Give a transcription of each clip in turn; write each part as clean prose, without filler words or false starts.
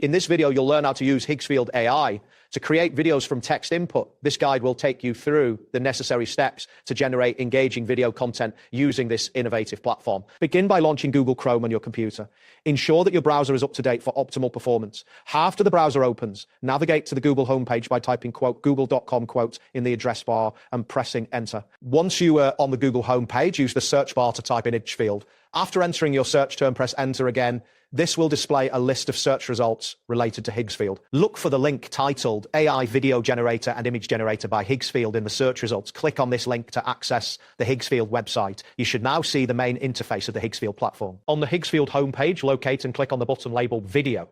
In this video, you'll learn how to use Higgsfield AI to create videos from text input. This guide will take you through the necessary steps to generate engaging video content using this innovative platform. Begin by launching Google Chrome on your computer. Ensure that your browser is up to date for optimal performance. After the browser opens, navigate to the Google homepage by typing google.com in the address bar and pressing enter. Once you are on the Google homepage, use the search bar to type in Higgsfield. After entering your search term, press enter again. This will display a list of search results related to Higgsfield. Look for the link titled AI Video Generator and Image Generator by Higgsfield in the search results. Click on this link to access the Higgsfield website. You should now see the main interface of the Higgsfield platform. On the Higgsfield homepage, locate and click on the button labeled Video.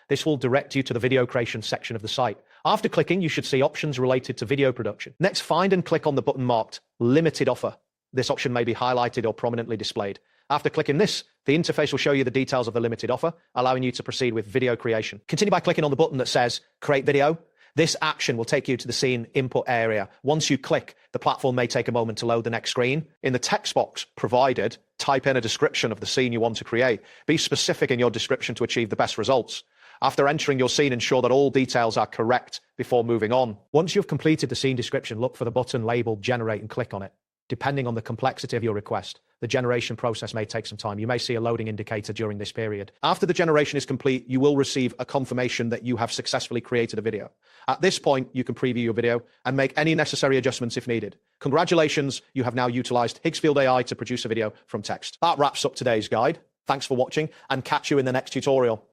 This will direct you to the video creation section of the site. After clicking, you should see options related to video production. Next, find and click on the button marked Limited Offer. This option may be highlighted or prominently displayed. After clicking this, the interface will show you the details of the limited offer, allowing you to proceed with video creation. Continue by clicking on the button that says Create Video. This action will take you to the scene input area. Once you click, the platform may take a moment to load the next screen. In the text box provided, type in a description of the scene you want to create. Be specific in your description to achieve the best results. After entering your scene, ensure that all details are correct before moving on. Once you've completed the scene description, look for the button labeled Generate and click on it. Depending on the complexity of your request, the generation process may take some time. You may see a loading indicator during this period. After the generation is complete, you will receive a confirmation that you have successfully created a video. At this point, you can preview your video and make any necessary adjustments if needed. Congratulations, you have now utilized Higgsfield AI to produce a video from text. That wraps up today's guide. Thanks for watching and catch you in the next tutorial.